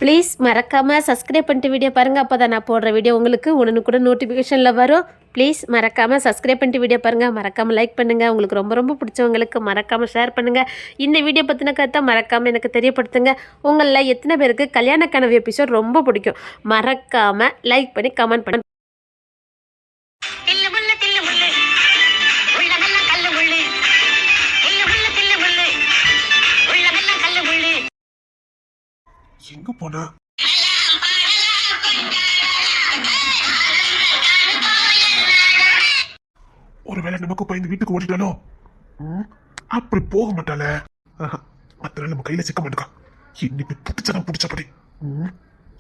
Please மறக்காமல் subscribe பண்ணிட்டு video பாருங்கள். அப்போ தான் நான் போடுற வீடியோ உங்களுக்கு உடனுக்குடன் நோட்டிஃபிகேஷனில் வரும். ப்ளீஸ் மறக்காமல் சப்ஸ்கிரைப் பண்ணிட்டு வீடியோ பாருங்கள். மறக்காமல் லைக் பண்ணுங்கள். உங்களுக்கு ரொம்ப ரொம்ப பிடிச்சவங்களுக்கு மறக்காமல் ஷேர் பண்ணுங்கள். இந்த வீடியோ பற்றின கருத்தை மறக்காமல் எனக்கு தெரியப்படுத்துங்க. உங்களில் எத்தனை பேருக்கு கல்யாண கனவு எபிசோட் ரொம்ப பிடிக்கும்? மறக்காமல் லைக் பண்ணி கமெண்ட் பண்ணி எங்க போனா? ஒருவேளை நமக்கு பயந்து வீட்டுக்கு ஓடிட்டாலோ? அப்படி போக மாட்டாள. அத்தனை நம்ம கையில சிக்க மாட்டேக்கா. இன்னைக்கு புடிச்சதான் புடிச்சபடி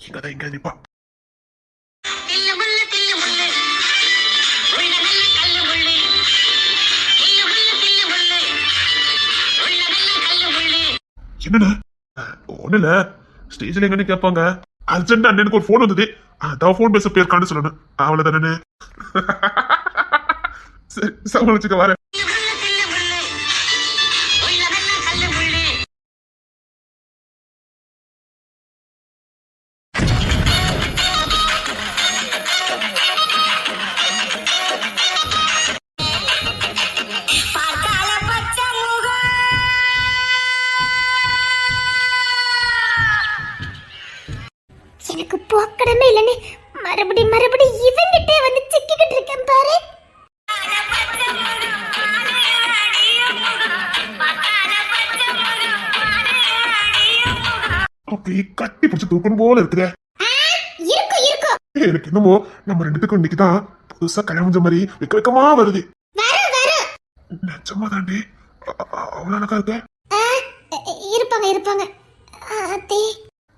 இங்கதான் இங்க நிப்பா. என்னண்ணா? ஒண்ணுல ஸ்டேஜ்ல எங்கன்னு கேட்பாங்க. அர்ஜென்ட் அண்ணனுக்கு ஒரு போன் வந்தது. அதான் போன் பேச போயிருக்கான்னு சொல்லணும். அவ்வளவுதானே. சரி சமாளிச்சுக்க வரேன். எனக்கு போக்கடமே இல்லைன்னு மறுபடி இவங்கிட்டே வந்து சிக்கிக்கிட்டு இருக்கேன் பாரு. அப்படி கட்டி பிடிச்சு தூக்கணும் போல இருக்குதே. இருக்கும் எனக்கு என்னமோ நம்ம ரெண்டுத்துக்கும் இன்னைக்குதான் புதுசா கல்யாணம் மாதிரி வெக்கமா வருது. நிஜமா தாண்டி அவ்வளவு அழகா இருக்க. இருப்பாங்க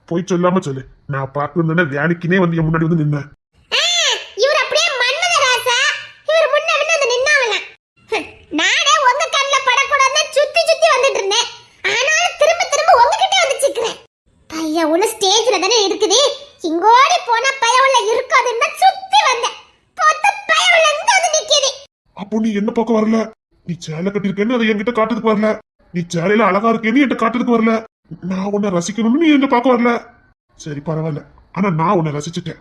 போய் சொல்லாம சொல்லு. நான் பாக்குறேன் வேலைக்குனே வந்து என் முன்னாடி வந்து நின்னேன். இவர் அப்படியே மன்மத ராசா. இவர் முன்ன வந்து நின்னாவலாம். நானே உங்க கண்ணுல படக்கூடாதுன்னு சுத்தி வந்துட்டு இருந்தேன். ஆனாலும் திரும்ப உங்ககிட்ட வந்து சிக்கிறேன். பையா உள்ள ஸ்டேஜ்ல தானே இருக்குது. இங்கோடி போனா பையா உள்ள இருக்காதுன்னு சுத்தி வந்தேன். போத்த பையா உள்ள இங்க வந்து நிக்குது. அப்போ நீ என்ன பார்க்க வரல? நீ சேலை கட்டிருக்கேன்னு அதை என்கிட்ட காட்டுறதுக்கு வரல. நீ சேலையில அழகா இருக்கேன்னு என்கிட்ட காட்டுறதுக்கு வரல. நான் உன்னை ரசிக்கணும்னு நீ என்ன பார்க்க வரல. சரி பரவாயில்ல. ஆனா நான் உன்னை ரசிச்சுட்டேன்.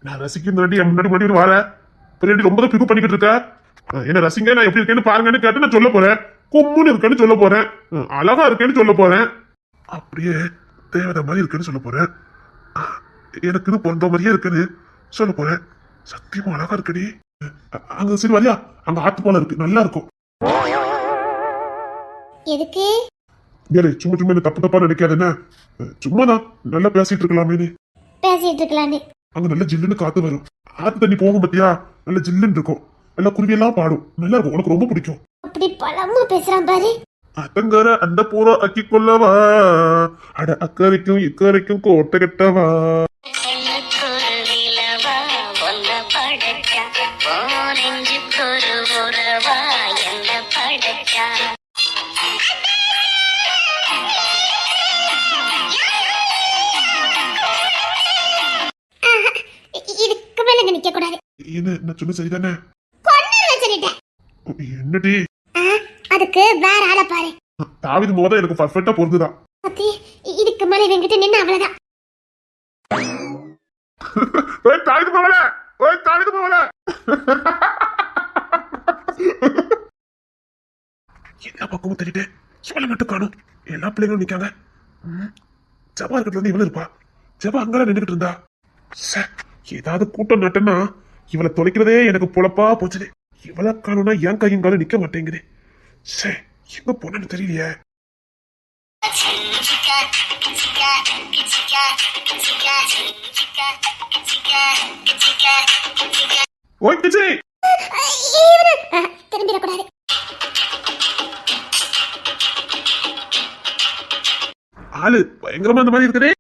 நான் ரசிக்கிறேன். என் முன்னாடி வர பின்னாடி ரொம்ப பிகு பண்ணிக்கிட்டு இருக்க. என்ன ரசிங்க, நான் எப்படி இருக்கேன்னு பாருங்கன்னு கேட்டு நான் சொல்ல போறேன். கும்முன்னு இருக்கேன்னு சொல்ல போறேன். அழகா இருக்கேன்னு சொல்ல போறேன். அப்படியே தேவதை மாதிரி இருக்குன்னு சொல்ல போறேன். எனக்குன்னு பொந்த மாதிரியே இருக்குன்னு சொல்ல போறேன். சத்தியமா அழகா இருக்கடி. அங்க சரி வரியா? அங்க ஆத்து போல இருக்கு, நல்லா இருக்கும். எதுக்கு? சும்மா தப்பா நினைக்காது. என்ன சும்மாதான் நல்லா பேசிட்டு இருக்கலாமே. அங்க நல்ல ஜில்லுன்னு காத்து வரும். ஆத்து தண்ணி போகும் பத்தியா, நல்ல ஜில்லுன்னு இருக்கும். நல்லா குருவியெல்லாம் பாடும், நல்லா இருக்கும். உனக்கு ரொம்ப பிடிக்கும். அப்படி பழமா பேசுறான் பாரு. அத்தங்கர அந்த பூரா அக்கி கொள்ளவா, அட அக்கறைக்கும் இக்கரைக்கும் கோட்டை கட்டவா. இதுக்கு மேல நிக்க கூடாது. என்ன சொன்ன சரிதானே? என்னடி? அதுக்கு வேற ஆளை பாரு. தாவிது மோத எனக்கு பர்ஃபெக்ட்டா பொறுத்துதான். இதுக்கு மேல இவங்கிட்ட நின்னு அவ்வளவுதான். தாவிது மோல, தாவிது மோல. எல்லா பக்கமும் தெரியிட்டு இவளை மட்டும் காணும். எல்லா பிள்ளைங்களும் நிக்காங்க. ஜபா இருக்கிறதுல இருந்து இவளு இருப்பா. ஜபா அங்கெல்லாம் நின்றுட்டு இருந்தா. ஏதாவது கூட்டம் நட்டனா இவளை தொலைக்கிறதே எனக்கு பொழப்பா போச்சுது. இவளை காணும்னா என் கையும் காலம் நிக்க மாட்டேங்குது. எங்க போனு தெரியலையே. திரும்பிடக்கூடாது. ஆளு பயங்கரமா அந்த மாதிரி இருக்குதே.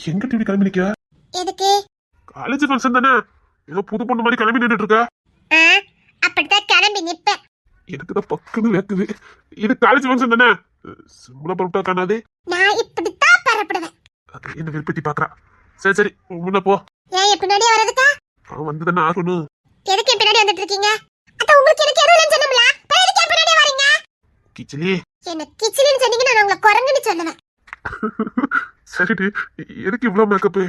எங்க டிவி கிளம்பி நிக்க? எதுக்கு? காலேஜ் ஃபங்க்ஷன் தானே. ஏதோ புது பொண்ணு மாதிரி கிளம்பி நின்னுட்டு இருக்க. அப்படிதான் கிளம்பி நிப்பேன். எனக்கு தான் பக்குன்னு வேக்குது. இது காலேஜ் ஃபங்க்ஷன் தானே. சிம்பிளா பரப்பிட்டா காணாது. நான் இப்படித்தான் பரப்படுவேன். என்ன விருப்பத்தி பாக்குறா. சரி சரி முன்ன போ. ஏன் என் பின்னாடியே வரதுக்கா? அவன் வந்துதானே ஆகணும். எதுக்கு என் பின்னாடி வந்துட்டு இருக்கீங்க? அத உங்களுக்கு எனக்கு எதுவும் இல்லைன்னு சொன்னோம்ல, அப்புறம் எதுக்கு என் பின்னாடியே வரீங்க? கிச்சலி. என்ன கிச்சிலின்னு சொன்னீங்கன்னா நான் உங்களை குரங்குன்னு சொல்லுவேன். சரிடி, எதுக்கு இவ்வளவு மேக்கப்?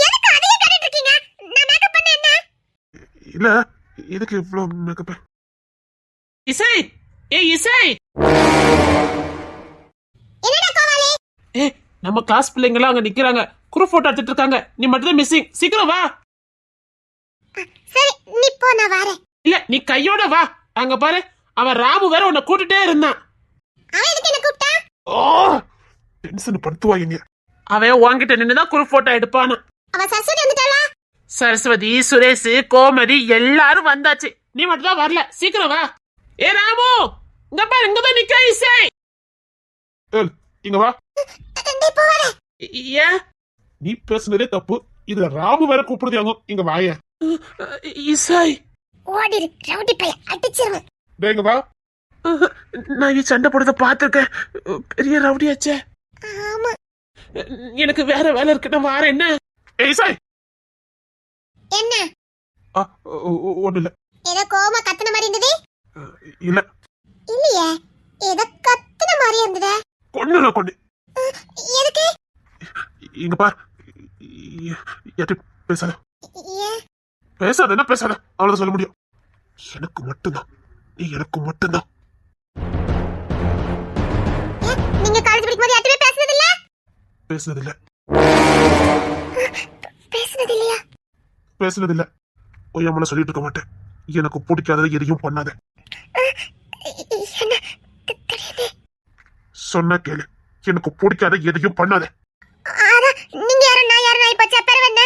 எதுக்கு அதையே கேட்டுட்டு இருக்கீங்க? நான் மேக்கப் பண்ண என்ன? இல்ல, எதுக்கு இவ்வளவு மேக்கப்? இசை, ஏய் இசை, என்னடா கோவாலி? ஏ நம்ம கிளாஸ் பிள்ளைங்க எல்லாம் அங்க நிக்கிறாங்க, குரூப் போட்டோ எடுத்துட்டு இருக்காங்க. நீ மட்டும் தான் மிஸ்ஸிங். சீக்கிரம் வா. சரி நீ போ, நான் வரேன். இல்ல நீ கையோட வா. அங்க பாரு, அவன் ராமு வேற உன்னை கூட்டிட்டே இருந்தான். அவன் எதுக்கு என்ன கூப்பிட்டா? ஓ, டென்ஷன் படுத்துவாங்க. அவன் உன்கிட்ட நின்னுதான் குரூப் போட்டோ எடுப்பானா. அவ சரஸ்வதி வந்துட்டாளா? சரஸ்வதி, சுரேஷ், கோமதி எல்லாரும் வந்தாச்சு. நீ மட்டும் தான் வரல. சீக்கிரம் வா. ஏ ராமு, இங்க பாரு, இங்கதான் நிக்க இசை. ஏய், இங்க வா. நீ போ வர. ஏன் நீ பேசுனதே தப்பு, இதுல ராமு வேற கூப்பிடுறாங்க. இங்க வாய. இசை, ஓடிரு, ரவுடி பைய அடிச்சிருவேன். டேய் இங்க வா. நான் நீ சண்டை போடுறத பாத்துருக்கேன். பெரிய ரவுடியாச்சே. ஆமா. எனக்கு வேற வேலை இருக்கு, நான் வாரேன். என்ன? ஏய் சாய். என்ன? ஒண்ணு இல்ல. ஏதோ கோவமா கத்துன மாதிரி இருந்தது? இல்ல. இல்லையே, ஏதோ கத்துன மாதிரி இருந்தது. கொண்டு. எதுக்கு? இங்க பார். யார்கிட்ட பேசாத. ஏன்? பேசாத, பேசாத, அவ்வளவுதான் சொல்ல முடியும். எனக்கு மட்டும்தான், நீ எனக்கு மட்டும்தான். நீங்க காலேஜ் படிக்கும்போது யார்கிட்டயும் பேசுனது இல்ல? பேசுனது இல்ல. பேசுனது இல்லையா? பேசுனது இல்ல. ஒய்யாமல சொல்லிட்டு இருக்க மாட்டேன். எனக்கு பிடிக்காததை எதையும் பண்ணாத. என்ன திடீர்னு? சொன்ன கேளு. எனக்கு பிடிக்காத எதையும் பண்ணாத. அதான் நீங்க யாரும் நான் யாரும் நான் இப்ப செப்பர வந்த.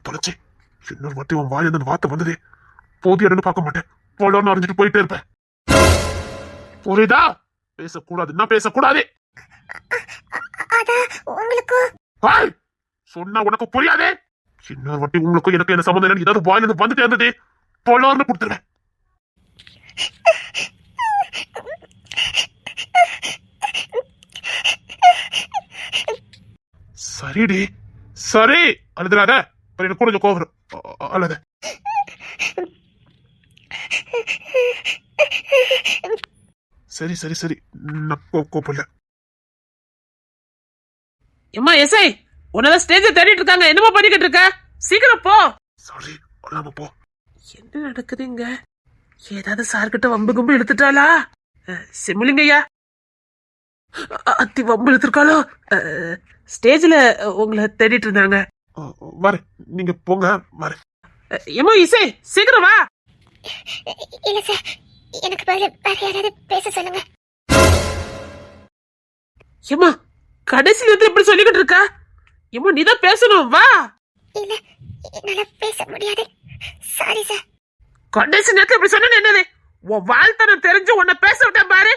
தொலைச்சு இன்னொரு வாட்டி உன் வாய் அந்த வார்த்தை வந்ததே போதிய இடம்னு பார்க்க மாட்டேன். போலன்னு அறிஞ்சிட்டு போயிட்டே இருப்பேன். புரியுதா? பேசக்கூடாதுன்னா பேசக்கூடாது. அதான் உங்களுக்கு ஹாய், சொன்னா உனக்கு புரியாதே. இன்னொரு வாட்டி உங்களுக்கும் எனக்கு என்ன சம்பந்தம் இல்லைன்னு ஏதாவது வாயிலிருந்து வந்துட்டே இருந்தது போலன்னு கொடுத்துருவேன். சரிடி, சரி, அழுதுறாத. எனக்கு கொஞ்சம் கோவம் வரும். அழுத. சரி சரி சரி, நான் கோப்பல. எம்மா எஸ்ஐ, உன்னதான் ஸ்டேஜ தேடிட்டு இருக்காங்க. என்னமா பண்ணிக்கிட்டு இருக்க? சீக்கிரம் போ. சாரி, அழாம போ. என்ன நடக்குதுங்க? ஏதாவது சார்கிட்ட வம்பு கும்பு எடுத்துட்டாளா? சிம்லிங்கய்யா, அத்தி வம்பு எடுத்திருக்காளோ? ஸ்டேஜ்ல உங்களை தேடிட்டு இருந்தாங்க. வரேன், நீங்க போங்க, வரேன். எம்மா இசை, சீக்கிரம் வா. இல்ல சார், எனக்கு பதில் வேற யாராவது பேச சொல்லுங்க. எம்மா கடைசி நேரத்துல இப்படி சொல்லிக்கிட்டு இருக்கா? எம்மா நீதான் பேசணும், வா. இல்ல, என்னால பேச முடியாது. Sorry sir. கடைசி நேரத்துல இப்படி சொன்ன என்னது? உன் வாழ்த்தனம் தெரிஞ்சு உன்னை பேச விட்டேன் பாரு.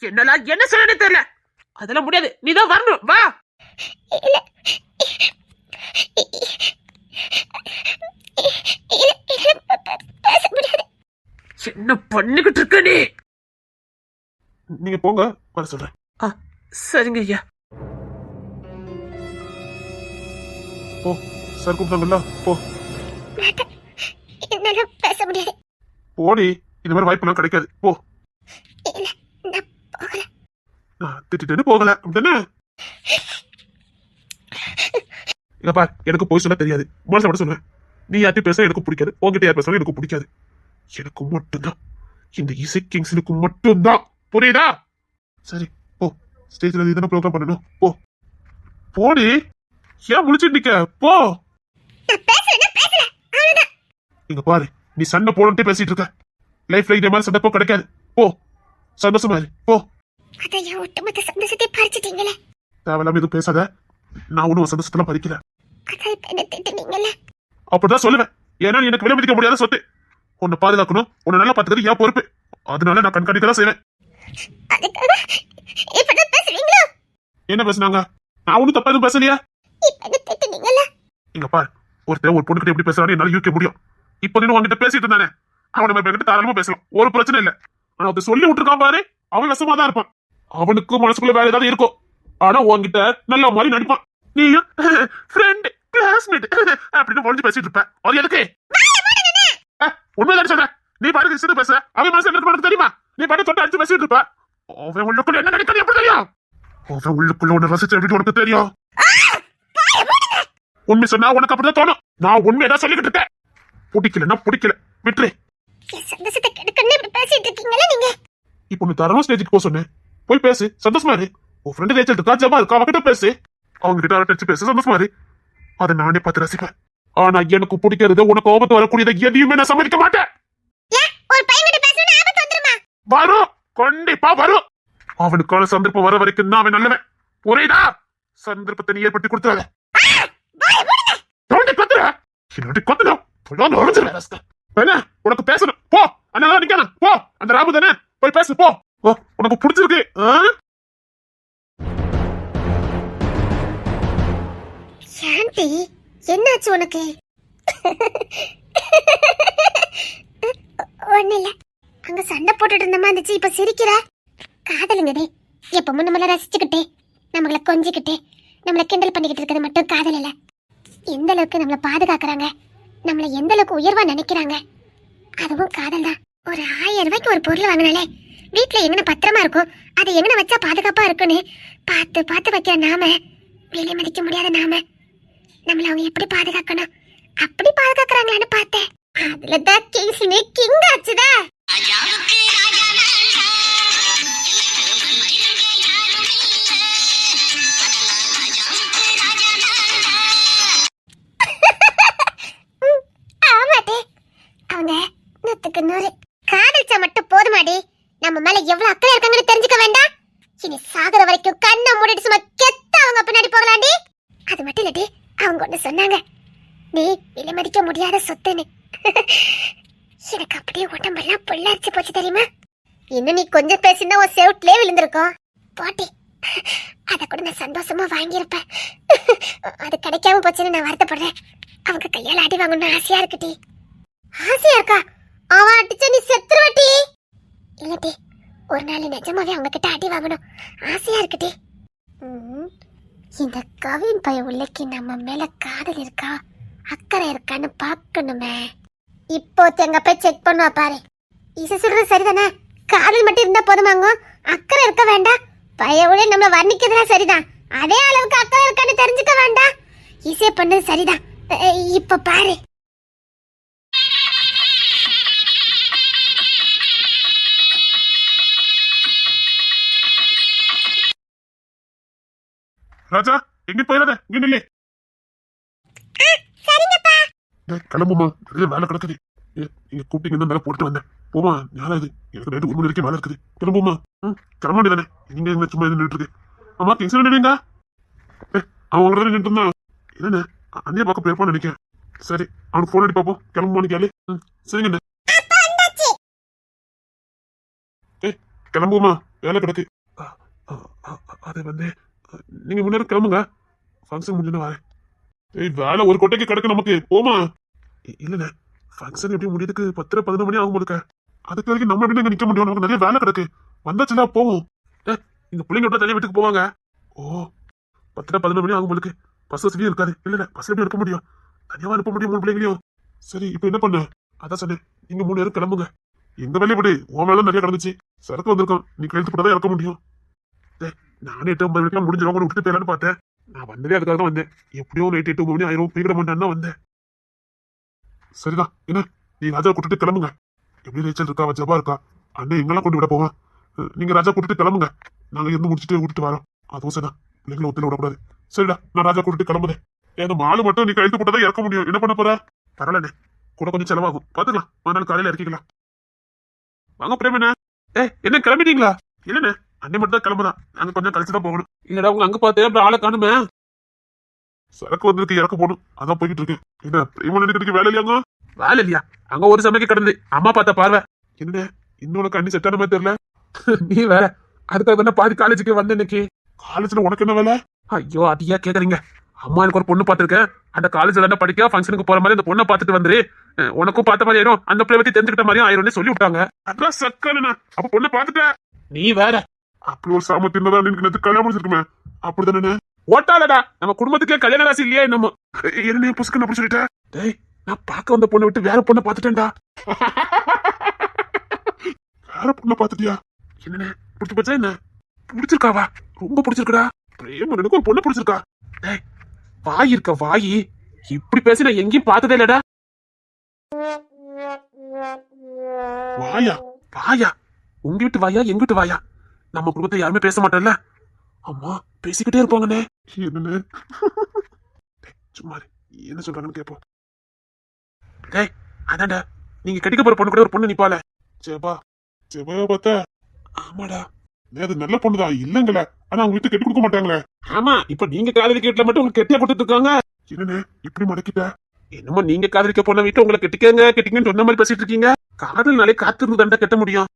என்னலாம் என்ன சொல்லணும்னு தெரியல. அதெல்லாம் முடியாது, நீதான் வரணும், வா. இல்ல பேச முடியாது. என்ன பண்ணிக்கிட்டு இருக்க நீ? நீங்க போங்க, வர சொல்றேன். சரிங்க ஐயா. போ, சார் கூப்பிட்டாங்கல்ல, போ. என்னால பேச முடியாது. போடி, இந்த மாதிரி வாய்ப்பெல்லாம் கிடைக்காது. போ. இல்ல, நான் போகல. நான் திட்டிட்டு போகல அப்படின்னா இங்க பார், எனக்கு போய் சொல்ல தெரியாது. மனசை மட்டும் சொல்லுவேன். நீ யார்ட்டி பேச எனக்கு பிடிக்காது, உங்ககிட்ட யார் பேசணும் எனக்கு பிடிக்காது. எனக்கு மட்டும்தான், இந்த இசை கிங்ஸ்னுக்கு மட்டும்தான். புரியுதா? சரி போ, ஸ்டேஜ்ல இதெல்லாம் ப்ரோக்ராம் பண்ணணும். போ போடி, ஏன் முடிச்சுட்டு நிக்க? போ. நான் பேசல அவ்வளவுதான். இங்க பாரு, நீ சண்டை போடணுட்டே பேசிட்டு இருக்க. லைஃப்ல இதே மாதிரி சண்டை கிடைக்காது. போ, சந்தோஷமா இரு, போ. அதான் என் ஒட்டுமொத்த சந்தோஷத்தை பறிச்சிட்டீங்களே. தேவையில்லாம எதுவும் பேசாத. நான் ஒன்னும் சந்தோஷத்தெல்லாம் பறிக்கல. அதான் இப்ப என்ன திட்டுனீங்கல்ல. அப்படிதான் சொல்லுவேன். ஏன்னா நீ எனக்கு விலை மதிக்க முடியாத சொத்து. உன்னை பாதுகாக்கணும், உன்னை நல்லா பாத்துக்கிறது என் பொறுப்பு. அதனால நான் கண்காணிக்க தான் செய்வேன். அதுக்காக இப்பதான் பேசுவீங்களோ? என்ன பேசுனாங்க? நான் ஒன்னும் தப்பா எதுவும் பேசலையா? இப்ப என்ன திட்டுனீங்கல்ல. இங்க பாரு, ஒருத்தர் ஒரு பொண்ணுகிட்ட எப்படி பேசுறான்னு என்னால யூகிக்க முடியும். இப்போ நீ உங்ககிட்ட பேசிட்டு இருந்தானே, அவனை நம்ம கிட்ட தாராளமா பேசலாம், ஒரு பிரச்சனை இல்ல. ஆனா அதை சொல்லி விட்டுருக்கான் பாரு, அவன் விஷமா தான் இருப்பான். அவனுக்கும் மனசுக்குள்ள வேற ஏதாவது இருக்கும். ஆனா உன்கிட்ட நல்ல மாதிரி நடிப்பான். நீயும் ஃப்ரெண்ட் குறைஞ்சு பேசிட்டு இருப்ப அது எதுக்கு உண்மைதான் சொல்றேன் நீ பாட்டு சிறு பேசுற அவன் மனசுல என்ன உனக்கு தெரியுமா நீ பாட்டு தொட்டு அடிச்சு பேசிட்டு இருப்ப அவன் உள்ளுக்குள்ள என்ன நினைக்கிறது எப்படி தெரியும் அவன் உள்ளுக்குள்ள உன்னை ரசிச்ச எப்படி உனக்கு தெரியும் உண்மை சொன்னா உனக்கு அப்படிதான் தோணும் நான் உண்மையதான் சொல்லிக்கிட்டு இருக்கேன் பிடிக்கலன்னா பிடிக்கல விட்டுரு சந்தோஷத்தை கெடுக்கன்னு இப்படி பேசிட்டு இருக்கீங்களா நீங்க இப்போ நீ தரணும் ஸ்டேஜுக்கு போக சொன்னேன் போய் பேசு சந்தோஷமா இரு உன் ஃப்ரெண்டு ரேச்சல் இருக்கா ஜமா இருக்கா அவகிட்ட பேசு அவங்க கிட்ட அரட்டச்சு பேசு சந்தோஷமா இரு அதை நானே பார்த்து ரசிப்பேன் ஆனா எனக்கு பிடிக்கிறது உனக்கு ஆபத்து வரக்கூடியதை எதையுமே நான் சம்மதிக்க மாட்டேன் ஒரு பையன்கிட்ட பேசணும் ஆபத்து வந்துருமா வரும் கண்டிப்பா வரும் அவனுக்கான சந்தர்ப்பம் வர வரைக்கும் தான் அவன் நல்லவன் புரியுதா சந்தர்ப்பத்தை நீ ஏற்படுத்தி கொடுத்தாத உனக்கு பேசணும் போ அண்ணா நிக்கணும் போ அந்த ராமு தானே போய் பேசு போ உனக்கு பிடிச்சிருக்கு சாந்தி என்னாச்சு உனக்கு ஒண்ணு இல்ல அங்க சண்டை போட்டுட்டு இருந்த மாதிரி இருந்துச்சு இப்ப சிரிக்கிற காதலுங்கதே எப்பவும் நம்மள ரசிச்சுக்கிட்டே நம்மள கொஞ்சிக்கிட்டே நம்மள கிண்டல் பண்ணிக்கிட்டு இருக்கிறது மட்டும் காதல் இல்ல எந்த அளவுக்கு நம்மள பாதுகாக்கிறாங்க நம்மள எந்த அளவுக்கு உயர்வா நினைக்கிறாங்க அதுவும் காதல் தான் ஒரு 1000 ரூபாய்க்கு ஒரு பொருள் வாங்கினாலே வீட்டுல எங்கன பத்திரமா இருக்கும் அதை எங்கன வச்சா பாதுகாப்பா இருக்குன்னு பார்த்து பார்த்து வைக்கிற நாம விலை மதிக்க முடியாத நாம நம்மள அவங்க எப்படி பாதுகாக்கணும் அப்படி பாதுகாக்கறாங்களான்னு பார்த்தேன் அதுலதான் கிங்ஸ்லி கிங் ஆச்சுதா ஆமாட்டே அவங்க 100க்கு 100 காதலிச்சா மட்டும் போதுமாடி நம்ம மேல எவ்வளவு அக்கறை இருக்காங்கன்னு தெரிஞ்சுக்க வேண்டாம் இனி சாகுற வரைக்கும் கண்ணை மூடிட்டு சும்மா கெத்த அவங்க பின்னாடி போகலாண்டி அது மட்டும் இல்லடி அவங்க ஒண்ணு சொன்னாங்க நீ விலை மதிக்க முடியாத சொத்துன்னு எனக்கு அப்படியே உடம்பெல்லாம் புல்லரிச்சு போச்சு தெரியுமா இன்னும் நீ கொஞ்சம் பேசினா உன் செவுட்லயே விழுந்திருக்கோம் போட்டி அத கூட நான் சந்தோஷமா வாங்கியிருப்பேன் அது கிடைக்காம போச்சுன்னு நான் வருத்தப்படுறேன் அவங்க கையால அடி வாங்கணும்னு ஆசையா இருக்குடி ஆசையா இருக்கா அவன் அடிச்ச நீ செத்துருவட்டி இல்லட்டி ஒரு நாள் நிஜமாவே அவங்க கிட்ட அடி வாங்கணும் ஆசையா இருக்குடி இந்த கவின் பைய உள்ளக்கு நம்ம மேல காதல் இருக்கா அக்கறை இருக்கான்னு பாக்கணுமே இப்போ எங்க போய் செக் பண்ணுவா பாரு இசை சொல்றது சரிதானே காதல் மட்டும் இருந்தா போதுமாங்க அக்கறை இருக்க வேண்டாம் பையவுளே நம்ம வர்ணிக்கிறதா சரிதான் அதே அளவுக்கு அக்கறை இருக்கான்னு தெரிஞ்சுக்க வேண்டாம் இசை பண்ணது சரிதான் இப்ப பாரு ராஜா எங்க போயிடாத இங்க நில்லே கிளம்புமா நிறைய வேலை கிடக்குது நீங்க கூப்பிட்டீங்கன்னா மேல போட்டு வந்தேன் போமா ஞானம் இது எனக்கு நைட்டு 1 மணி வரைக்கும் வேலை இருக்குது கிளம்புமா கிளம்ப வேண்டியதானே நீங்க எங்க சும்மா நின்றுட்டு இருக்கு ஆமா கிங்ஸ்ல நினைங்க அவன் நின்று இருந்தான் என்னண்ணே அண்ணிய பார்க்க போயிருப்பான்னு நினைக்கிறேன் சரி அவனுக்கு போன் அடி பார்ப்போம் கிளம்புமான்னு கேளு சரிங்கண்ணே கிளம்புமா வேலை கிடக்கு அது வந்து நீங்க முன்னாடி கிளம்புங்க ஃபங்க்ஷன் முடிஞ்சு வரேன் வேலை ஒரு கொட்டைக்கு கிடக்கு நமக்கு போமா இல்லண்ணே ஃபங்க்ஷன் எப்படி முடியதுக்கு 10-11 மணி ஆகும் போதுக்க அதுக்கு வரைக்கும் நம்ம எப்படி நிக்க முடியும் நமக்கு நிறைய வேலை கிடக்கு வந்தாச்சுல போவோம் இந்த பிள்ளைங்க விட்டா தனியா வீட்டுக்கு போவாங்க ஓ 10-11 மணி ஆகும் போதுக்கு பஸ் வசதியும் இருக்காது இல்ல பஸ்ல எப்படி இருக்க முடியும் தனியாவா அனுப்ப முடியும் 3 பிள்ளைங்களையும் சரி இப்ப என்ன பண்ண அதான் சொன்னேன் நீங்க 3 பேரும் கிளம்புங்க எங்க வேலையை விடு உன் வேலை நிறைய கிடந்துச்சு சரக்கு வந்திருக்கோம் நீ கழுத்து போட்டதான் இறக்க முடியும் நானே 8-9 மணிக்கெல்லாம் முடிஞ்சிடும் விட்டு போயிடலான்னு பார்த்தேன் நான் வந்ததே அதுக்காக தான் வந்தேன் எப்படியோ நைட் 8-9 மணி ஆயிரம் போய்கிட மாட்டேன்னு வந்தேன் சரிதான் என்ன நீ ராஜா கூட்டிட்டு கிளம்புங்க எப்படி ரேச்சல் இருக்கா ஜபா இருக்கா அண்ணன் எங்கெல்லாம் கொண்டு விட போவான் நீங்க ராஜா கூட்டிட்டு கிளம்புங்க நாங்க இருந்து முடிச்சுட்டு விட்டுட்டு வரோம் அதுவும் சரிதான் பிள்ளைங்களை ஒத்துல விடக்கூடாது சரிடா நான் ராஜா கூட்டிட்டு கிளம்புதேன் ஏன்னா மாலு மட்டும் நீ கழுத்து போட்டதான் இறக்க முடியும் என்ன பண்ண போற பரவாயில்லண்ணே கூட கொஞ்சம் செலவாகும் பாத்துக்கலாம் மறுநாள் காலையில இறக்கிக்கலாம் வாங்க பிரேமண்ணே என்ன கிளம்பிட்டீங்களா இல்லண்ணே அண்ணே மட்டும் தான் கிளம்புதான் நாங்க கொஞ்சம் கழிச்சுதான் போகணும் இல்லடா உங்க அங்க பார்த்தேன் அப்புறம் ஆளை காணுமே சரக்கு வந்திருக்கு இறக்க போகணும் அதான் போய்கிட்டு இருக்கு என்ன பிரேமன் எடுக்கிறதுக்கு வேலை இல்லையாங்க வேலை இல்லையா அங்க ஒரு சமைக்க கிடந்து அம்மா பார்த்த பார்வை என்ன இன்னும் உனக்கு அண்ணி செட்டான மாதிரி தெரியல நீ வேற அதுக்காக தானே பாதி காலேஜுக்கு வந்த இன்னைக்கு காலேஜ்ல உனக்கு என்ன வேலை ஐயோ அது ஏன் கேக்குறீங்க அம்மா எனக்கு ஒரு பொண்ணு பார்த்திருக்கேன் அந்த காலேஜ்ல தானே படிக்க ஃபங்க்ஷனுக்கு போற மாதிரி அந்த பொண்ணை பார்த்துட்டு வந்துரு உனக்கும் பார்த்த மாதிரி ஆயிரும் அந்த பிள்ளை பத்தி தெரிஞ்சுக்கிட்ட மாதிரியும் ஆயிரும்னு சொல்லி விட்டாங்க அதான் சக்கனா அப்ப பொண்ணை பார்த்துட்ட நீ வேற அப்படி ஒரு சாமத்தின் எனக்கு நேற்று கல்யாணம் முடிச்சிருக்குமே அப்படிதானே ஓட்டாலடா நம்ம குடும்பத்துக்கே கல்யாண ராசி இல்லையா நம்ம என்ன புசுக்கு அப்படி சொல்லிட்டேன் டேய் நான் பார்க்க வந்த பொண்ணை விட்டு வேற பொண்ணை பார்த்துட்டேன்டா. வேற பொண்ணை பார்த்துட்டியா? என்னண்ணே பிடிச்சு போச்சா என்ன? பிடிச்சிருக்காவா? ரொம்ப பிடிச்சிருக்கடா. பிரேமனுக்கு ஒரு பொண்ணு பிடிச்சிருக்கா. டேய் வாய் இருக்க வாயி, இப்படி பேசி நான் எங்கேயும் பார்த்ததே இல்லடா. வாயா? வாயா? உங்க வீட்டு வாயா எங்க வீட்டு வாயா? நம்ம குடும்பத்தை யாருமே பேச மாட்டோம்ல. அம்மா பேசிக்கிட்டே இருப்பாங்கண்ணே. என்னன்னு சும்மா இரு. என்ன சொல்றாங்கன்னு கேப்போம். டேய் அதான்டா, நீங்க கட்டிக்க போற பொண்ணு கூட ஒரு பொண்ணு நிப்பால. சேப்பா சேவையா பார்த்தா ஆமாடா. அது நல்ல பொண்ணுதான் இல்லங்கல. ஆனா அவங்க வீட்டு கட்டி கொடுக்க மாட்டாங்களே. ஆமா, இப்ப நீங்க காதலிக்க வீட்டுல மட்டும் உங்களுக்கு கெட்டியா கொடுத்துட்டு இருக்காங்க. என்னன்னு இப்படி மடக்கிட்ட? என்னமோ நீங்க காதலிக்க போன வீட்டு உங்களை கெட்டிக்கங்க கெட்டிங்கன்னு சொன்ன மாதிரி பேசிட்டு இருக்கீங்க. காதல்னாலே காத்திருந்து தண்டா கெட்ட முடியும்.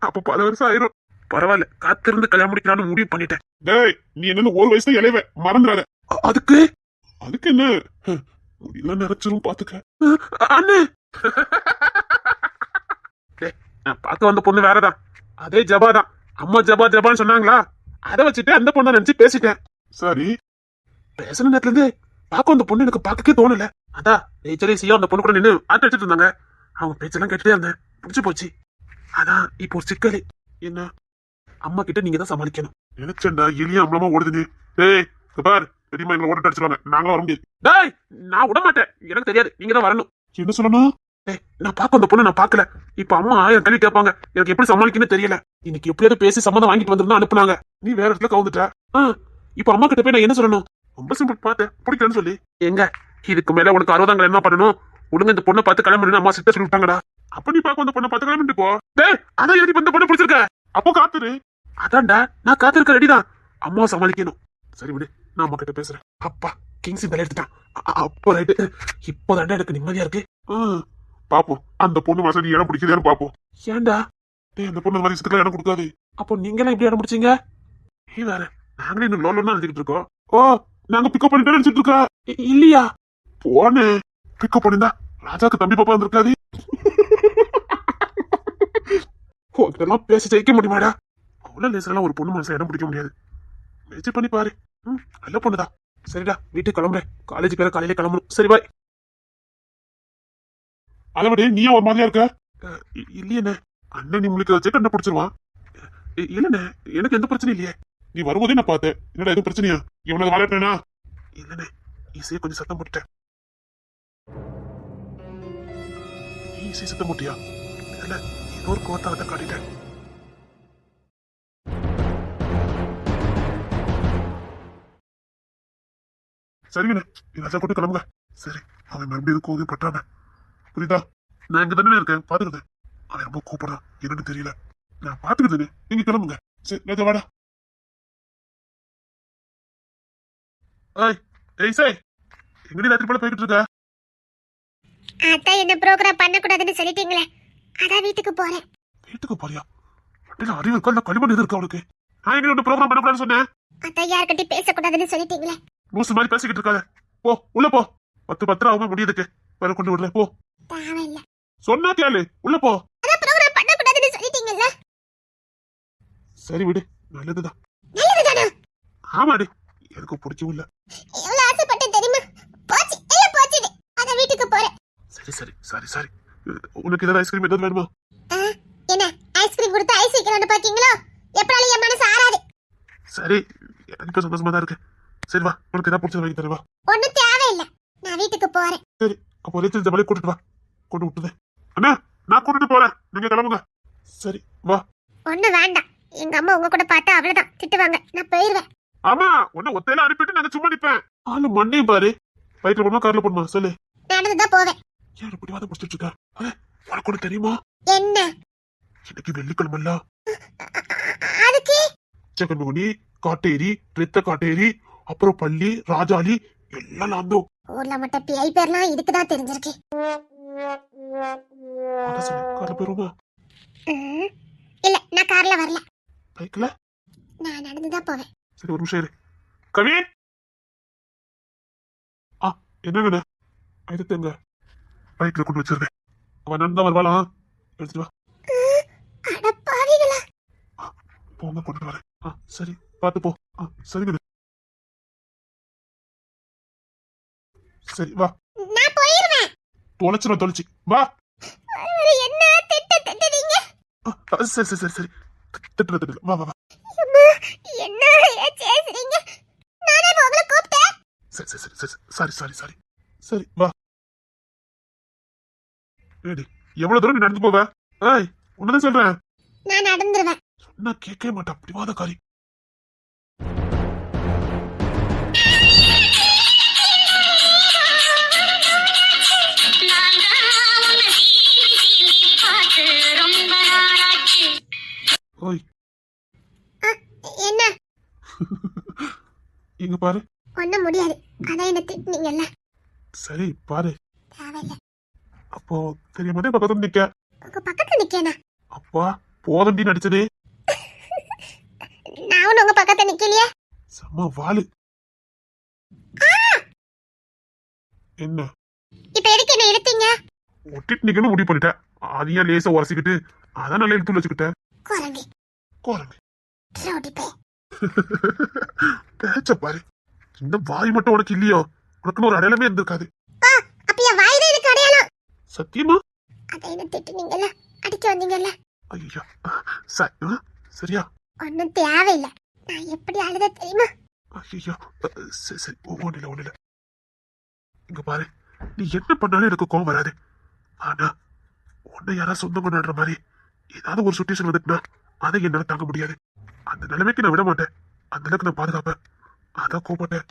அப்ப 10 வருஷம் ஆயிரும். பரவாயில்ல, காத்திருந்து கல்யாணம் முடிக்கலாம்னு முடிவு பண்ணிட்டேன். டேய் நீ என்ன ஒரு வயசு இளைவ மறந்துடாத. அதுக்கு அதுக்கு என்ன முடியல நிறைச்சிரும் பாத்துக்க. அண்ணே டேய், நான் பார்க்க வந்த பொண்ணு வேறதான். அதே ஜபா தான். அம்மா ஜபா ஜபான்னு சொன்னாங்களா, அதை வச்சுட்டு அந்த பொண்ணை நினைச்சு பேசிட்டேன். சரி பேசின நேரத்துல இருந்து பார்க்க வந்த பொண்ணு எனக்கு பார்க்கவே தோணல. அதான் நேச்சரேசியா அந்த பொண்ணு கூட நின்று ஆட்ட வச்சுட்டு இருந்தாங்க. அவங்க பேச்செல்லாம் கேட்டுட்டே இருந்தேன், பிடிச்சு போச்சு. அதான் இப்போ ஒரு சிக்கல். என்ன? அம்மா கிட்ட நீங்க தான் சமாளிக்கணும். நினைச்சேன்டா எலியா அம்பளமா ஓடுதுன்னு. டேய் இங்க பார், பெரியம்மா எங்களை ஓட்ட அடிச்சிருவாங்க. நாங்களும் வர முடியாது. டேய் நான் விட மாட்டேன், எனக்கு தெரியாது, நீங்க தான் வரணும். என்ன சொல்லணும்? டேய் நான் பார்க்க வந்த பொண்ணு நான் பார்க்கல. இப்ப அம்மா 1000 கேள்வி கேட்பாங்க, எனக்கு எப்படி சமாளிக்கணும்னு தெரியல. இன்னைக்கு எப்படியாவது பேசி சம்மதம் வாங்கிட்டு வந்திருந்தா அனுப்புனாங்க. நீ வேற இடத்துல கவுந்துட்ட. இப்ப அம்மா கிட்ட போய் நான் என்ன சொல்லணும்? ரொம்ப சிம்பிள், பார்த்தேன் பிடிக்கலன்னு சொல்லி. எங்க இதுக்கு மேல உனக்கு 60 என்ன பண்ணணும்? ஒழுங்கு இந்த பொண்ணை பார்த்து கல்யாணம் பண்ணு அம்மா சிட்ட சொல்லிட்டாங்கடா. அப்ப நீ பார்க்க வந்த பொண்ணை பார்த்து கிளம்பிட்டு போ. டேய் அதான் எனக்கு இந்த பொண்ணை பிடிச்சிருக்க. அப்போ காத்துரு. அதான்டா நான் காத்திருக்க ரெடிதான். அம்மாவை சமாளிக்கணும். சரி விடு, நான் அம்மா கிட்ட பேசுறேன். அப்பா கிங்ஸ் தலை எடுத்துட்டான். அப்போ ரைட்டு, இப்போதாண்டா எனக்கு நிம்மதியா இருக்கு. பாப்போம் அந்த பொண்ணு மனசு நீ இடம் பிடிக்குதான்னு பாப்போம். ஏன்டா? டேய் அந்த பொண்ணு மாதிரி விஷயத்துக்குலாம் இடம் கொடுக்காது. அப்போ நீங்களாம் எப்படி இடம் முடிச்சீங்க? நீ வேற, நாங்களே இன்னும் லோன் தான் எழுதிக்கிட்டு இருக்கோம். ஓ நாங்க பிக்கப் பண்ணிட்டு நினைச்சிட்டு இருக்கா? இல்லையா? போனே பிக்கப் பண்ணிருந்தா ராஜாக்கு தம்பி பாப்பா வந்திருக்காது. இதெல்லாம் பேசி ஜெயிக்க முடியுமாடா? அவ்வளவு லேசெல்லாம் ஒரு பொண்ணு மனசுல இடம் பிடிக்க முடியாது. முயற்சி பண்ணி பாரு. நல்ல பொண்ணுதான். சரிடா வீட்டுக்கு கிளம்புறேன், காலேஜ் பேர காலையில கிளம்பணும். சரி பாய். அதை விட நீ ஒரு மாதிரியா இருக்க. இல்லையண்ணே. அண்ணன் நீ முழிக்க வச்சு கண்ணை பிடிச்சிருவான். இல்லண்ணே, எனக்கு எந்த பிரச்சனையும் இல்லையே. நீ வரும்போதே நான் பார்த்தேன். என்னடா எதுவும் பிரச்சனையா? இவனது வாழட்டேனா? இல்லண்ணே, ஈஸியா கொஞ்சம் சத்தம் போட்டுட்டேன். ஈஸி சத்தம் போட்டியா? இல்ல, ஏதோ ஒரு கோத்தாவத்தை காட்டிட்டேன். சரிங்கண்ணே, ராஜா கூட்டு கிளம்புங்க. சரி அவன் மறுபடியும் கோவில் பற்றாம, புரியுதா? நான் இங்க தானே இருக்கேன், பாத்துக்கிறேன். அவன் ரொம்ப கூப்பிடுறான், என்னன்னு தெரியல. நான் பாத்துக்கிறேன், நீங்க கிளம்புங்க. சரி ராஜா வாடா. ஏய் சாய், எங்கடி ராத்திரி போல போய்கிட்டு இருக்க? அதான் என்ன ப்ரோக்ராம் பண்ணக்கூடாதுன்னு சொல்லிட்டீங்களே, அதான் வீட்டுக்கு போறேன். வீட்டுக்கு போறியா? வண்டியில அறிவு இருக்கா இல்ல களிமண் எது இருக்கா அவளுக்கு? நான் எங்க ஒரு ப்ரோக்ராம் பண்ணக்கூடாதுன்னு சொன்னேன். அதான் யார்கிட்டயும் பேசக்கூடாதுன்னு சொல்லிட்டீங்களே. லூசு மாதிரி பேசிக்கிட்டு இருக்காத. போ உள்ள போ. 10 ஆகும் முடியுதுக்கு. வேற கொண்டு விடுற போ. தேவையில்ல. சொன்னா கேளு, உள்ள போ. அதான் ப்ரோக்ராம் பண்ணக்கூடாதுன்னு சொல்லிட்டீங்கல்ல. சரி விடு, நல்லதுதான். நல்லதுதானா? ஆமாடி, எனக்கு பிடிக்கவும் இல்ல. எவ்வளவு ஆசைப்பட்டேன் தெரியுமா? போச்சு, எல்லாம் போச்சு. அதான் வீட்டுக்கு போறேன். சரி சரி சரி சரி. உனக்கு ஏதாவது ஐஸ்கிரீம் ஏதாவது வேணுமா? என்ன ஐஸ்கிரீம் கொடுத்து ஐஸ் வைக்கலாம்னு பாத்தீங்களோ? எப்பனாலும் என் மனசு ஆறாது. சரி, எனக்கு இப்ப சந்தோஷமா தான் இருக்கு. சரி வா, உனக்கு ஏதாவது பிடிச்சது வாங்கி தரவா? ஒண்ணும் தேவையில்லை, நான் வீட்டுக்கு போறேன். சரி, அப்போ ரேச்சல் ஜபாலே கூட்டிட்டு வா. கொண்டு விட்டுதே. அண்ணா நான் கூட்டிட்டு போறேன், நீங்க கிளம்புங்க. சரி வா. ஒண்ணும் வேண்டாம், எங்க அம்மா உங்க கூட பார்த்தா அவ்வளவுதான் திட்டுவாங்க. நான் போயிருவேன். ஆமா, உன்னை ஒத்தையில அனுப்பிட்டு நாங்க சும்மா நிப்பேன். ஆளு மண்டையும் பாரு. பைக்ல போமா கார்ல போமா சொல்லு. நடந்துதான் போவேன். யாரு பிடிவாத முடிச்சிட்டு இருக்க? உனக்கு ஒண்ணு தெரியுமா? என்ன? இன்னைக்கு வெள்ளிக்கிழமல்ல. அதுக்கு ஜெகன்மோகனி, காட்டேரி, ரெத்த காட்டேரி, அப்புறம் பள்ளி, ராஜாளி எல்லாம் நான் தான். ஊர்ல மட்டும் பிஐ பேர்லாம் இதுக்குதான் தெரிஞ்சிருக்கு. அதான் சொல்லு, கார்ல போயிருமா? இல்ல, நான் கார்ல வரல. பைக்ல? நான் நடந்துதான் போவேன். சரி ஒரு நிமிஷம் இரு. கவி, என்னங்கண்ணே? இது தேங்க பைக்ல கொண்டு வச்சிருக்கேன். அவன் நடந்தா வருவாளா? எடுத்துட்டு வா. அடப்பாவிகளா. போங்க கொண்டு வரேன். சரி பார்த்து போ. சரிங்க. சரி வா. நான் தொலைச்சு வா. இவரு என்ன திட்டுறீங்க? சரி சரி சரி சரி திட்டுல வா வா வா. அம்மா, என்ன பேசுறீங்க? நானே உங்களை கூப்பிட்டேன். சரி சரி சரி சரி சாரி சாரி சாரி சரி வா. ஏடி எவ்வளவு தூரம் நீ நடந்து போவ? ஏய் உன்னதான் சொல்றேன். நான் நடந்துருவேன். சொன்னா கேட்கவே மாட்டேன் பிடிவாத காரி. ஓய் என்ன? இங்க பாரு. ஒண்ணும் முடியாது. அதான் என்ன திட்டுனீங்கல்ல. சரி பாரு. தேவையில்ல. அப்போ தெரியாம பக்கத்துல நிக்க. உங்க பக்கத்துல நிக்கேனா? அப்பா போதண்டி நடிச்சது. நான் ஒண்ணு உங்க பக்கத்துல நிக்கலையே. செம்ம வாளு. என்ன இப்ப எதுக்கு என்ன இழுத்தீங்க? ஒட்டிட்டு நிக்கணும் முடிவு பண்ணிட்டேன். அதையும் லேசா உரசிக்கிட்டு அதான் நல்லா இழுத்து வச்சுக்கிட்டேன். குரங்கு குரங்கு ரோடி பே. பேச்ச பாரு. இந்த வாய் மட்டும் உனக்கு இல்லையோ உனக்குன்னு ஒரு அடையாளமே இருந்திருக்காது. அப்ப என் வாயில எனக்கு அடையாளம். சத்தியமா? அதை என்ன திட்டுனீங்கல்ல, அடிக்க வந்தீங்கல்ல. ஐயா சரியா? ஒன்னும் தேவையில்லை. நான் எப்படி அழுத தெரியுமா? ஐயோ சரி சரி ஒண்ணு இல்ல. இங்க பாரு, நீ என்ன பண்ணாலும் எனக்கு கோவம் வராது. ஆனா உன்னை யாராவது சொந்தம் கொண்டாடுற மாதிரி ஏதாவது ஒரு சுச்சுவேஷன் வந்துட்டுனா அதை என்னால தாங்க முடியாது. அந்த நிலைமைக்கு நான் விட மாட்டேன். அந்த அளவுக்கு நான் பாதுகாப்பேன். அதான் கோவப்பட்டேன்.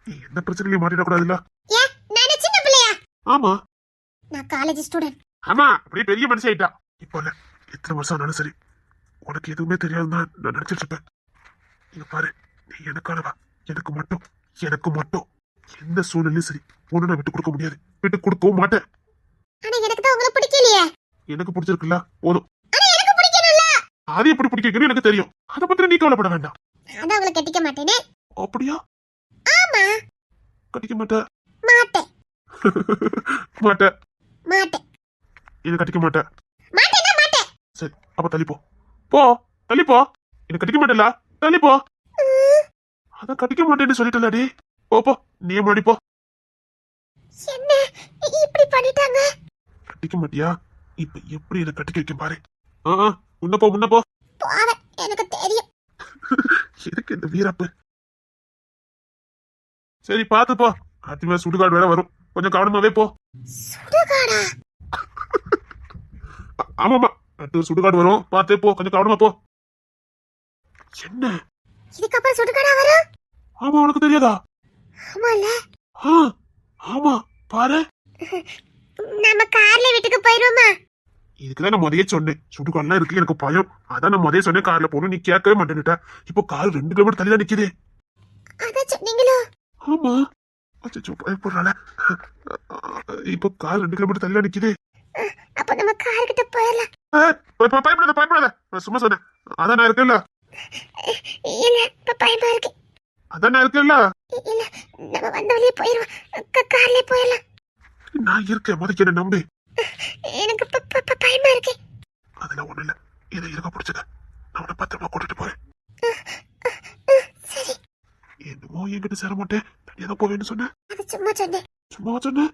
நீ எந்த பிரச்சனையும் மாட்டிடக்கூடாதுல்ல. ஏன் நான் சின்ன பிள்ளையா? ஆமா நான் காலேஜ் ஸ்டூடெண்ட். ஆமா அப்படியே பெரிய மனுஷன் ஆயிட்டா. இப்போ இல்ல, எத்தனை வருஷம் ஆனாலும் சரி உனக்கு எதுவுமே தெரியாதுன்னு நான் நினைச்சிட்டு இருப்பேன். இங்க பாரு, நீ எனக்கானவா. எனக்கு மட்டும் எந்த சூழ்நிலையும் சரி ஒண்ணு நான் விட்டு கொடுக்க முடியாது. விட்டு கொடுக்கவும் மாட்டேன். ஆனா எனக்கு தான் உங்களை பிடிக்கலையே. எனக்கு பிடிச்சிருக்குல்ல போதும். ஆனா எனக்கு பிடிக்கணும்ல. அது எப்படி பிடிக்குன்னு எனக்கு தெரியும். அதை பத்தி நீ கவலைப்பட வேண்டாம். நான் உங்களை கட்டிக்க மாட்டேனே. அப்படியா? ஆமா. கட்டிக்க மாட்டேன். மாட்டேன். மாட்டேன். மாட்டேன். இது கட்டிக்க மாட்டேன். மாட்டேன்னா மாட்டேன். சரி அப்ப தள்ளிப்போ. போ தள்ளிப்போ. இது கட்டிக்க மாட்டேல, தள்ளிப்போ. அத கட்டிக்க மாட்டேன்னு சொல்லிட்டலடி. போ நீ முன்னாடி போ. என்ன இப்படி பண்ணிட்டாங்க? கட்டிக்க மாட்டியா? இப்ப எப்படி என்ன கட்டிக்க வைக்க பாரு. முன்ன போ. போவே, எனக்கு தெரியும். எதுக்கு இந்த வீரப்பு? சரி பாத்து போ. அடுத்த சுடுகாடு வேற வரும், கொஞ்சம் கவனமாவே போ. சுடுகாடா? ஆமாமா, அடுத்து சுடுகாடு வரும், பார்த்தே போ, கொஞ்சம் கவனமா போ. என்ன இதுக்கப்புறம் சுடுகாடா வரும்? ஆமா உனக்கு தெரியாதா? ஆமால. ஆமா பாரு. நம்ம கார்ல வீட்டுக்கு போயிருவோமா? இதுக்குதான் நான் முதலே சொன்னேன், சுடுகாடுலாம் இருக்கு எனக்கு பயம். அதான் நான் முதலே சொன்னேன் கார்ல போகணும், நீ கேட்கவே மாட்டேன்னுட்ட. இப்போ கார் 2 கிலோமீட்டர் தள்ளி தான் நிக்குது. அதான் சொன்னீங்களோ? ஆமா. அச்சோ பயப்படுறாள. இப்போ கார் 2 கிலோமீட்டர் தள்ளி தான் நிக்குது. அப்ப நம்ம கார் கிட்ட போயிடலாம். பயப்படாத. நான் சும்மா சொன்னேன். அதான் நான் இருக்கேன்ல. இல்ல, இப்ப பயமா இருக்கு. அதான் நான் இருக்கேன்ல. இல்ல, நம்ம வந்த வழியே போயிருவோம். கார்ல போயிடலாம். நான் இருக்கேன், முதல்ல என்ன நம்பு. எனக்கு பயமா இருக்கு. அதெல்லாம் ஒண்ணு இல்ல. இதை இருக்க பிடிச்சத நான் உன்னை பத்திரமா கூட்டிட்டு போறேன். சரி. என்னமோ என்கிட்ட சேர மாட்டேன், தனியா தான் போவேன்னு சொன்னேன். அது சும்மா சொன்னேன். சும்மாவா சொன்னேன்?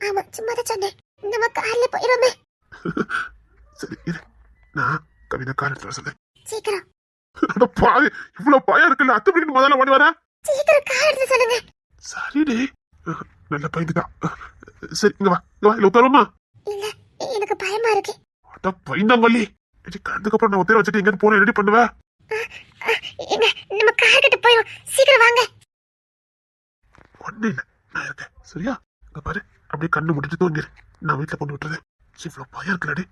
ஆமா, சும்மா தான் சொன்னேன். நம்ம கார்ல போயிருவோமே. சரி இரு, நான் கவிதை கார் எடுத்து வர சொல்றேன். சீக்கிரம். அட பாவி, இவ்வளவு பயம் இருக்குல்ல, அத்தை பிடிக்கு முதல்ல ஓடி வர. சீக்கிரம் கார் எடுத்து சொல்லுங்க. சரிடே, நல்ல பயந்துதான். சரி இங்க வா இல்ல உட்காருமா. இல்ல, எனக்கு பயமா இருக்கு. அட பயந்தாங்கல்லி. கறந்துக்கப்புறம் நான் ஒத்தேர வச்சுட்டு எங்க போன ரெடி பண்ணுவேன். எங்க நம்ம கார் கிட்ட போயிடும், சீக்கிரம் வாங்க. ஒண்ணு இல்ல, நான் இருக்கேன் சரியா? இங்க பாரு, அப்படியே கண்ணு முடிட்டு தூங்கிரு, நான் வீட்டுல கொண்டு விட்டுறேன். இவ்வளவு பயம் இருக்குல்லடி.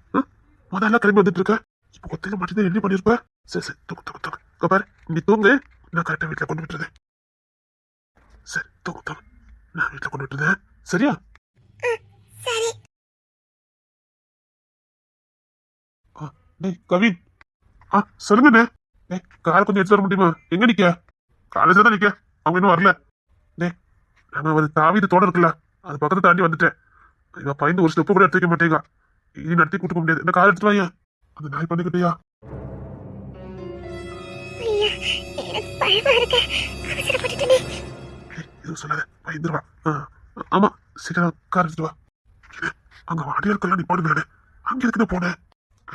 முதல்ல கிளம்பி வந்துட்டு இருக்க, இப்ப ஒத்தையில மட்டும்தான் என்ன பண்ணிருப்ப. சரி தூக்கு. இங்க பாரு, நீ தூங்கு, நான் கரெக்டா வீட்டுல கொண்டு விட்டுறேன். சரி தூக்கு, நான் வீட்டுல கொண்டு விட்டுறேன் சரியா? சரி. டேய் கவின். சொல்லுங்கண்ணே. டேய் கார் கொஞ்சம் எடுத்து வர முடியுமா? எங்க நிக்க? காலேஜ்ல தான் நிக்க, அவங்க இன்னும் வரல. டேய் நாம ஒரு தாவீது தோட இருக்குல்ல, அது பக்கத்தை தாண்டி வந்துட்டேன். இவ பயந்து ஒரு ஸ்டெப்பு கூட எடுத்து வைக்க மாட்டேங்க. இனி நடத்தி கூட்டுக்க முடியாது. இந்த கார் எடுத்து வாங்க, அந்த நாய் பண்ணிக்கிட்டியா? ஐயா, எனக்கு பயமா இருக்கு. அவசரப்பட்டுட்டேனே. எதுவும் சொல்லாத, பயந்துருவா. ஆமா சீக்கிரம் கார் எடுத்துட்டு வா. அங்க வாடியாருக்கெல்லாம் நிப்பாடுங்க. அங்க எதுக்கு போனேன்?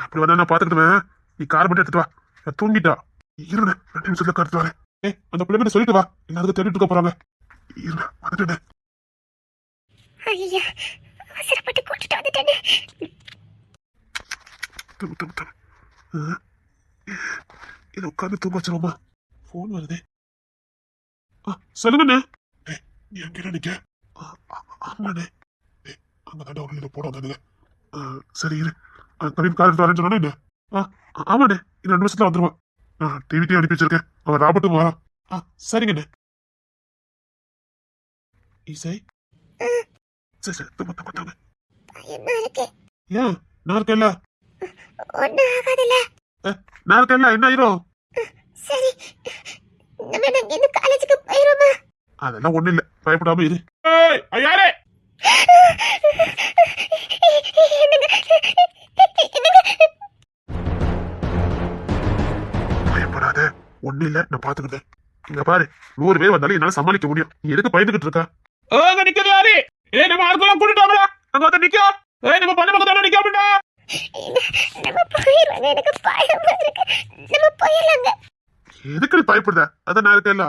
அப்படி வந்தா நான் பாத்துக்கிட்டுவேன். நீ கார் மட்டும் எடுத்துட்டு வா. நான் தூங்கிட்டா. இருங்க 2 நிமிஷத்துல கார் எடுத்து வரேன். அந்த பிள்ளைகிட்ட சொல்லிட்டு வா. எல்லாருக்கும் தேடிட்டு இருக்க போறாங்க. இருங்க வந்துட்டேன். ஐயா அவசரப்பட்டு கூட்டிட்டு வந்துட்டேனே. இதை உட்காந்து தூங்க வச்சிருவோமா? போன் வருதே. சொல்லுங்கண்ணே. நீ அங்கே நிக்க? ஆமாண்ணே. அங்க தாண்டா உள்ள போட வந்தானுங்க. சரி இரு. கவின் கார் எடுத்து வரேன்னு சொன்னா என்ன? ஆமாண்ணே. இன்னும் 2 நிமிஷத்துல வந்துருவான். டிவிட்டி அனுப்பி வச்சிருக்கேன். அவன் ராபர்ட்டும் வரான். சரிங்கண்ணே. இசை சரி சரி தூங்க தூங்க தூங்க. பயமா இருக்கு. ஏன் நான் இருக்கேன்ல? ஒண்ணும் ஆகாதுல்ல? நான் இருக்கேன்ல, என்ன ஆயிரும்? சரி நம்ம இந்த காலேஜுக்கு போயிருவோமா? அதெல்லாம் ஒண்ணு இல்ல, பயப்படாம இரு. யாரே பயப்படாத, ஒண்ணு இல்ல, நான் பாத்துக்கிட்டேன். இங்க பாரு, 100 பேர் வந்தாலும் என்னால சமாளிக்க முடியும். நீ எதுக்கு பயந்துகிட்டு இருக்கா? அங்க நிக்கிறது யாரு? நம்ம ஆட்கள்லாம் கூட்டிட்டாங்களா? அங்க வந்து நிக்க. நம்ம பண்ண பக்கத்துல நிக்காமடா. நம்ம போயிருவாங்க. எனக்கு பயமா இருக்கு. நம்ம போயிடலாங்க. எதுக்கு நீ பயப்படுத? அதான் நான் இருக்கேன்ல.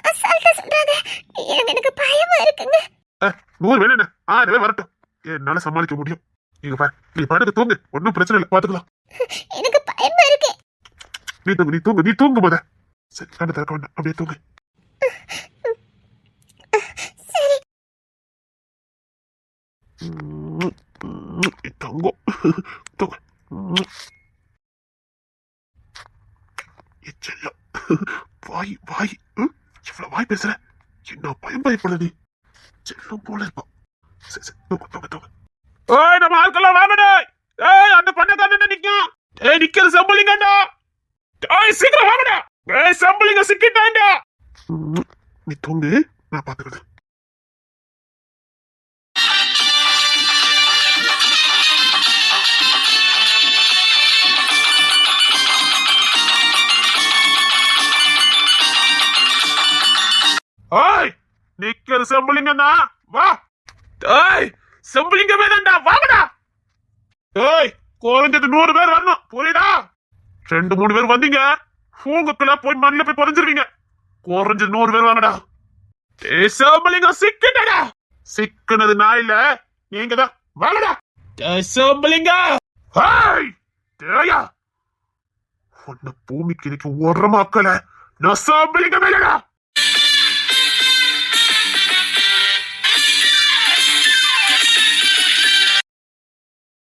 அசால்ட்டா சொல்றாங்க. எனக்கு பயமா இருக்குங்க. 100 பேர் என்ன 6 பேர் வரட்டும், என்னால சமாளிக்க முடியும். இங்க பாரு, நீ பாட்டுக்கு தூங்கு, ஒன்னும் பிரச்சனை இல்லை, பாத்துக்கலாம். எனக்கு பயமா இருக்கு. நீ தூங்கு, நீ தூங்கு, நீ தூங்கு போத. சரி கண்ணு திறக்க வேண்டாம், அப்படியே தூங்கு. சரி தங்கம் தூங்கு. செல்லம் வாய் வாய் இவ்வளவு வாய் பேசுற, என்ன பயம் பயப்பட நீ? செல்லம் போல இருப்பான். சரி சரி தூங்கு தூங்கு தூங்கு. நம்ம ஆட்கள்லாம் வாங்கடா. அந்த பண்ணக்காரன் நிக்கும். நிக்கிற சம்பளிங்கடா. சீக்கிரம் வாங்கடா. சம்பளிங்க சிக்கிட்டாண்டா. நீ தூங்கு, நான் பாத்துக்கிறேன். நிக்கிற சம்பளிங்கண்ணா வா. சம்பளிங்கமே தான்டா, வாங்கடா. குறைஞ்சது 100 பேர் வரணும், புரியுதா? 2-3 பேர் வந்தீங்க, பூங்குக்குள்ள போய் மண்ணில் போய் புரிஞ்சிருவீங்க. குறைஞ்சது 100 பேர் வாங்கடா. சம்பளிங்க சிக்கிட்டடா. சிக்கினது நான் இல்ல, நீங்க தான். வாங்கடா சம்பளிங்க. உன்னை பூமிக்கு இன்னைக்கு ஒரு மக்கள நான் சம்பளிங்க மேலடா.